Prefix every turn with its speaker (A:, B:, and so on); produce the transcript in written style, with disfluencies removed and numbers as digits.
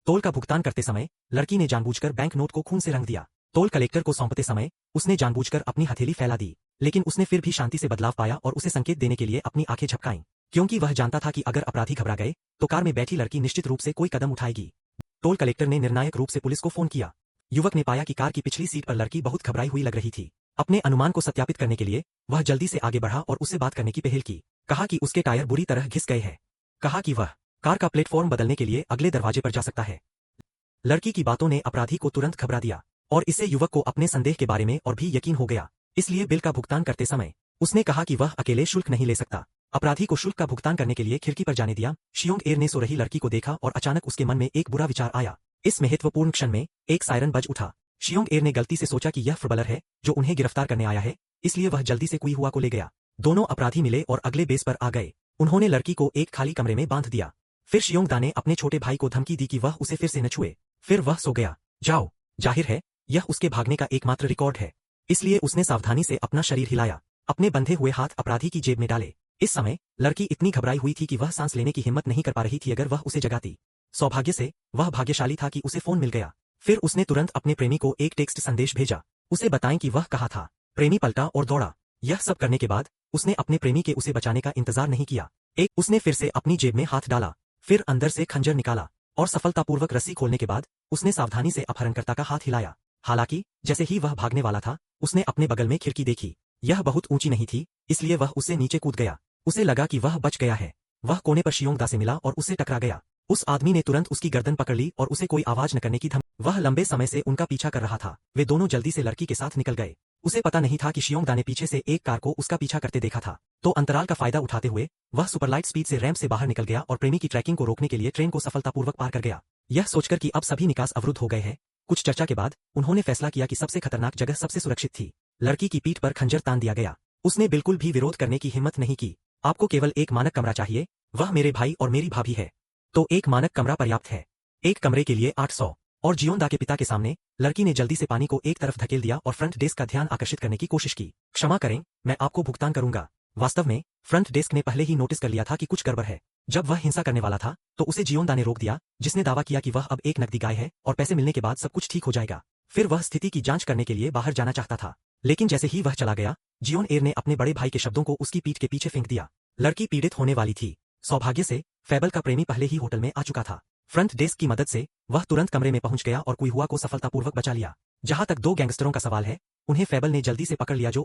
A: Toll का भुगतान करते समय लड़की ने जानबूझकर बैंक नोट को खून से रंग दिया। टोल कलेक्टर को सौंपते समय उसने जानबूझकर अपनी हथेली फैला दी, लेकिन उसने फिर भी शांति से बदलाव पाया और उसे संकेत देने के लिए अपनी आंखें झपकाईं, क्योंकि वह जानता था कि अगर अपराधी घबरा गए तो कार में बैठी लड़की निश्चित रूप से कोई कदम उठाएगी। टोल कलेक्टर ने निर्णायक रूप से पुलिस को फोन किया। युवक ने पाया कि कार की पिछली सीट पर लड़की बहुत घबराई हुई लग रही थी। अपने अनुमान को सत्यापित करने के लिए वह जल्दी से आगे बढ़ा और उससे बात करने की पहल की। कहा कि उसके टायर बुरी तरह घिस गए हैं। कहा कि वह कार का प्लेटफॉर्म बदलने के लिए अगले दरवाजे पर जा सकता है। लड़की की बातों ने अपराधी को तुरंत घबरा दिया और इससे युवक को अपने संदेह के बारे में और भी यकीन हो गया। इसलिए बिल का भुगतान करते समय उसने कहा कि वह अकेले शुल्क नहीं ले सकता। अपराधी को शुल्क का भुगतान करने के लिए खिड़की पर जाने दिया। शियोंग एर ने सो रही लड़की को देखा और अचानक उसके मन में एक बुरा विचार आया। इस महत्वपूर्ण क्षण में एक सायरन बज उठा। शियोंग एर ने गलती से सोचा कि यह फुटबॉलर है जो उन्हें गिरफ्तार करने आया है, इसलिए वह जल्दी से कुई हुआ को ले गया। दोनों अपराधी मिले और अगले बेस पर आ गए। उन्होंने लड़की को एक खाली कमरे में बांध दिया। फिर शियोंग दा ने अपने छोटे भाई को धमकी दी कि वह उसे फिर से न छुए। फिर वह सो गया। जाओ, जाहिर है यह उसके भागने का एकमात्र रिकॉर्ड है, इसलिए उसने सावधानी से अपना शरीर हिलाया, अपने बंधे हुए हाथ अपराधी की जेब में डाले। इस समय लड़की इतनी घबराई हुई थी कि वह सांस लेने की हिम्मत नहीं कर पा रही थी। अगर वह उसे जगाती, सौभाग्य से वह भाग्यशाली था कि उसे फोन मिल गया। फिर उसने तुरंत अपने प्रेमी को एक टेक्स्ट संदेश भेजा, उसे बताएं कि वह कहाँ था। प्रेमी पलटा और दौड़ा। यह सब करने के बाद उसने अपने प्रेमी के उसे बचाने का इंतजार नहीं किया। उसने फिर से अपनी जेब में हाथ डाला, फिर अंदर से खंजर निकाला और सफलतापूर्वक रस्सी खोलने के बाद उसने सावधानी से अपहरणकर्ता का हाथ हिलाया। हालांकि जैसे ही वह भागने वाला था उसने अपने बगल में खिड़की देखी। यह बहुत ऊंची नहीं थी, इसलिए वह उससे नीचे कूद गया। उसे लगा कि वह बच गया है। वह कोने पर शियोंग दा से मिला और उससे टकरा गया। उस आदमी ने तुरंत उसकी गर्दन पकड़ ली और उसे कोई आवाज न करने की धमकी। वह लंबे समय से उनका पीछा कर रहा था। वे दोनों जल्दी से लड़की के साथ निकल गए। उसे पता नहीं था कि शियोंग दा ने पीछे से एक कार को उसका पीछा करते देखा था, तो अंतराल का फायदा उठाते हुए वह सुपरलाइट स्पीड से रैंप से बाहर निकल गया और प्रेमी की ट्रैकिंग को रोकने के लिए ट्रेन को सफलतापूर्वक पार कर गया। यह सोचकर कि अब सभी निकास अवरुद्ध हो गए हैं, कुछ चर्चा के बाद उन्होंने फैसला किया कि सबसे खतरनाक जगह सबसे सुरक्षित थी। लड़की की पीठ पर खंजर तान दिया गया। उसने बिल्कुल भी विरोध करने की हिम्मत नहीं की। आपको केवल एक मानक कमरा चाहिए, वह मेरे भाई और मेरी भाभी है, तो एक मानक कमरा पर्याप्त है। एक कमरे के लिए 800। और जियोन दा के पिता के सामने लड़की ने जल्दी से पानी को एक तरफ धकेल दिया और फ्रंट डेस्क का ध्यान आकर्षित करने की कोशिश की। क्षमा करें, मैं आपको भुगतान करूंगा। वास्तव में फ्रंट डेस्क ने पहले ही नोटिस कर लिया था कि कुछ गड़बड़ है। जब वह हिंसा करने वाला था तो उसे जियोन दा ने रोक दिया, जिसने दावा किया कि वह अब एक नकदी गाय है और पैसे मिलने के बाद सब कुछ ठीक हो जाएगा। फिर वह स्थिति की जांच करने के लिए बाहर जाना चाहता था, लेकिन जैसे ही वह चला गया जियोन एर ने अपने बड़े भाई के शब्दों को उसकी पीठ के पीछे फेंक दिया। लड़की पीड़ित होने वाली थी। सौभाग्य से फैबल का प्रेमी पहले ही होटल में आ चुका था। फ्रंट डेस्क की मदद से वह तुरंत कमरे में पहुंच गया और कुई हुआ को सफलतापूर्वक बचा लिया। जहां तक दो गैंगस्टरों का सवाल है, उन्हें फैबल ने जल्दी से पकड़ लिया जो